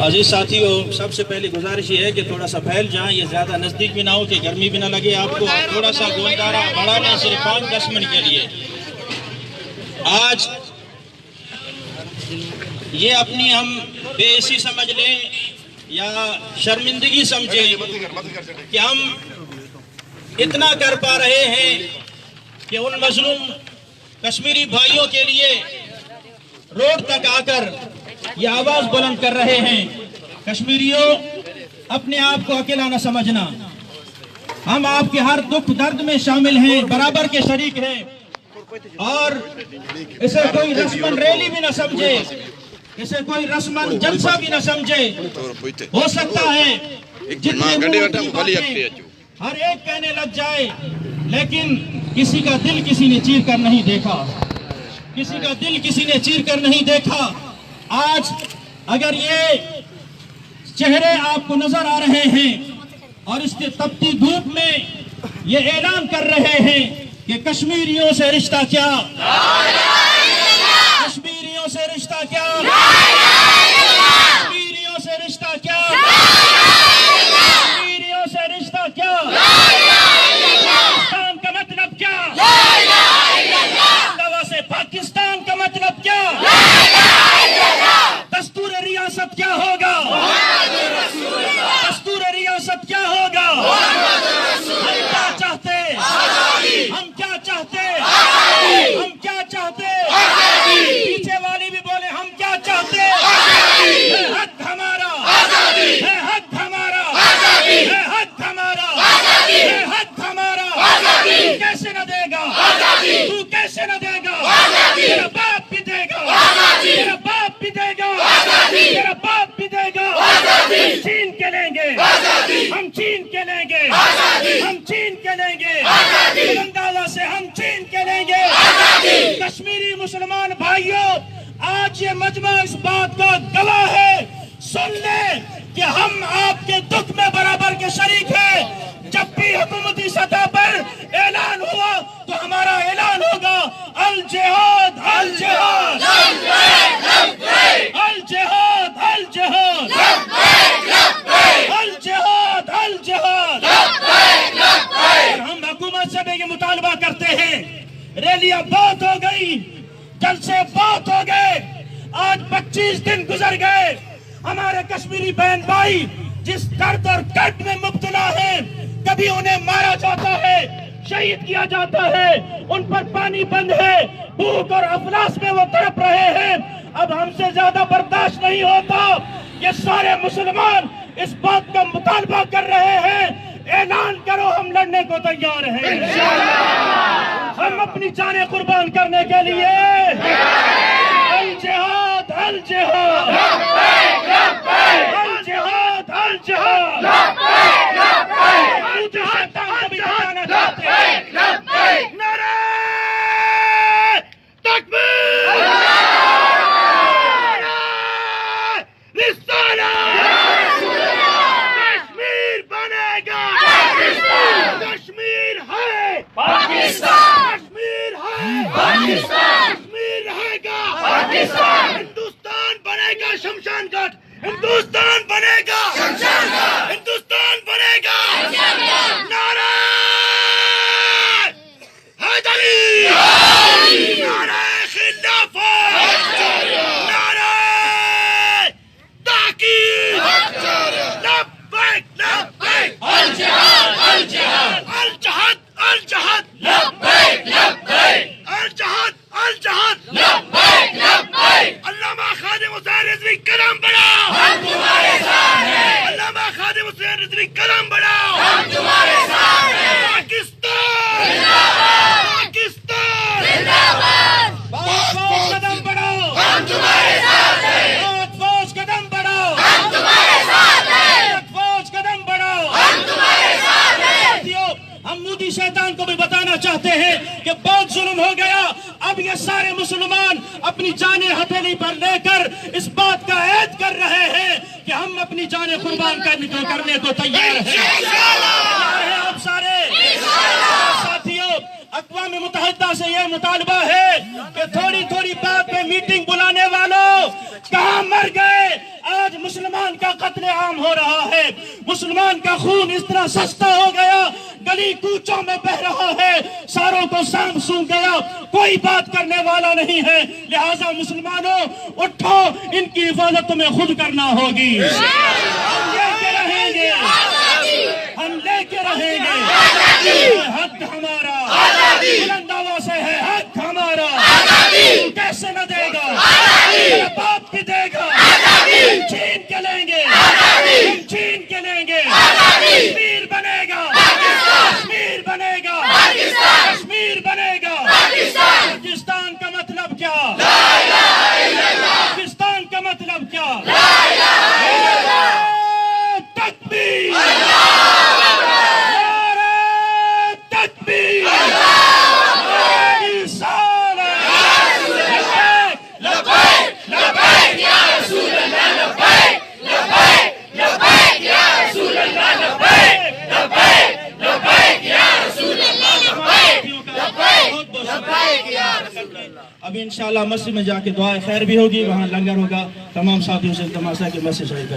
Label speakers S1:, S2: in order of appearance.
S1: عزیز ساتھیوں، سب سے پہلی گزارش یہ ہے کہ تھوڑا سا پھیل جائیں، یہ زیادہ نزدیک بھی نہ ہو کہ گرمی بھی نہ لگے آپ کو. تھوڑا سا گولدارہ بڑھا لیں صرف 5-10 منٹ کے لیے. آج یہ اپنی ہم بے حسی سمجھ لیں یا شرمندگی سمجھیں کہ ہم اتنا کر پا رہے ہیں کہ ان مظلوم کشمیری بھائیوں کے لیے روڈ تک آ کر یہ آواز بلند کر رہے ہیں. کشمیریوں، اپنے آپ کو اکیلا نہ سمجھنا. ہم آپ کے ہر دکھ درد میں شامل ہیں، برابر کے شریک ہیں، اور اسے کوئی رسمن ریلی بھی نہ سمجھے، اسے کوئی رسمن جلسہ بھی نہ سمجھے. ہو سکتا ہے جتنے ہر ایک کہنے لگ جائے، لیکن کسی کا دل کسی نے چیر کر نہیں دیکھا، کسی کا دل کسی نے چیر کر نہیں دیکھا. آج اگر یہ چہرے آپ کو نظر آ رہے ہیں اور اس کے تپتی دھوپ میں یہ اعلان کر رہے ہیں کہ کشمیریوں سے رشتہ کیا، کشمیریوں سے رشتہ کیا، کشمیریوں سے رشتہ کیا، کشمیریوں سے رشتہ کیا، پاکستان کا مطلب کیا، دوا سے پاکستان کا مطلب کیا، دستور ریاست کیا ہوگا، دستور ریاست کیا ہوگا. ہم کیا چاہتے، ہم کیا چاہتے، ہم کیا چاہتے. پیچھے والی بھی بولے ہم کیا چاہتے. ہے حق ہمارا، ہے حق ہمارا، ہے حق ہمارا، ہے حق ہمارا. تو کیسے نہ دے گا، تو کیسے نہ دے گا. تیرا باپ بھی دے گا، تیرا باپ بھی دے گا، تیرا باپ بھی دے گا. ہم چھین کے لیں گے، ہم چھین کے لیں گے، ہم چھین کے لیں گے، تلنگانہ سے ہم چھین کے لیں گے. کشمیری مسلمان بھائیوں، آج یہ مجمع اس بات کا گواہ ہے. سن لیں کہ ہم آپ کے دکھ میں برابر کے شریک ہیں. جب بھی حکومتی سطح پر اعلان ہوا تو ہمارا اعلان ہوگا الجہاد، الجہاد، الجہاد، الجہاد، الجہاد، الجہاد. ہم حکومت سے بھی یہ مطالبہ کرتے ہیں، ریلیاں بہت ہو گئی، جلسے بہت ہو گئے. آج 25 دن گزر گئے. ہمارے کشمیری بہن بھائی جس درد اور کٹ میں مبتلا ہیں، کبھی انہیں مارا جاتا ہے، شہید کیا جاتا ہے، ان پر پانی بند ہے، بھوک اور افلاس میں وہ تڑپ رہے ہیں. اب ہم سے زیادہ برداشت نہیں ہوتا. یہ سارے مسلمان اس بات کا مطالبہ کر رہے ہیں، اعلان کرو ہم لڑنے کو تیار ہیں، ہم اپنی جانیں قربان کرنے کے لیے. الجہاد، الجہاد، الجہاد، الجہاد. شیطان کو بھی بتانا چاہتے ہیں. نعرہ تکبیر، کشمیر بنے گا، کشمیر ہے پاکستان، کشمیر ہے پاکستان، کشمیر رہے گا پاکستان. ہندوستان بنے گا شمشان گھاٹ، ہندوستان بنے گا شمشان گھاٹ، ہندوستان بنے گا شمشان گھاٹ. نعرہ حیدری، نعرہ خلافت، نعرہ تحقیق، لبیک لبیک، الجہاد، الجہاد، الجہاد، الجہاد، لبیک لبیک، الجہاد، الجہاد، لبیک لبیک. علامہ خادم حسین رضوی قدم بڑھاؤ، ہم تمہارے ساتھ ہیں. علامہ خادم حسین رضوی قدم بڑھاؤ، ہم تمہارے ساتھ ہیں. پاکستان زندہ باد، پاکستان زندہ باد. فوج قدم بڑھاؤ، ہم تمہارے ساتھ ہیں. فوج قدم بڑھاؤ، ہم تمہارے ساتھ ہیں. فوج قدم بڑھاؤ، ہم تمہارے ساتھ ہیں. ساتھیوں، ہم مودی شیطان کو بھی بتانا چاہتے ہیں کہ بہت ظلم ہو گیا. اب یہ سارے مسلمان اپنی جانیں ہتھیلی پر لے کر اس بات کا عہد کر رہے ہیں کہ ہم اپنی جانیں قربان کرنے کو تیار ہیں. آپ سارے ساتھیوں، اقوام متحدہ سے یہ مطالبہ ہے کہ تھوڑی تھوڑی بات پہ میٹنگ بلانے والوں کہاں مر گئے. آج مسلمان مسلمان کا خون اس طرح سستا ہو گیا، گلی کوچوں میں بہ رہا ہے، ساروں کو سانپ سونگھ گیا، کوئی بات کرنے والا نہیں ہے۔ لہٰذا مسلمانوں اٹھو، ان کی حفاظت تمہیں خود کرنا ہوگی۔ ہم لے کے رہیں گے، ہم لے کے رہیں گے، حق ہمارا، بلند آواز سے ہے حق ہمارا، کیسے نہ دے گا، میرا باپ بھی دے گا، ہم چھین کے لیں گے، ہم چھین کے لیں گے، کشمیر بنے گا، کشمیر بنے گا، کشمیر بنے گا۔ پاکستان کا مطلب کیا؟ پاکستان کا مطلب کیا؟ تکبیر، نعرہ تکبیر، اب انشاءاللہ مسجد میں جا کے دعائے خیر بھی ہوگی، وہاں لنگر ہوگا، تمام ساتھیوں سے التماس ہے کہ مسجد شریف کا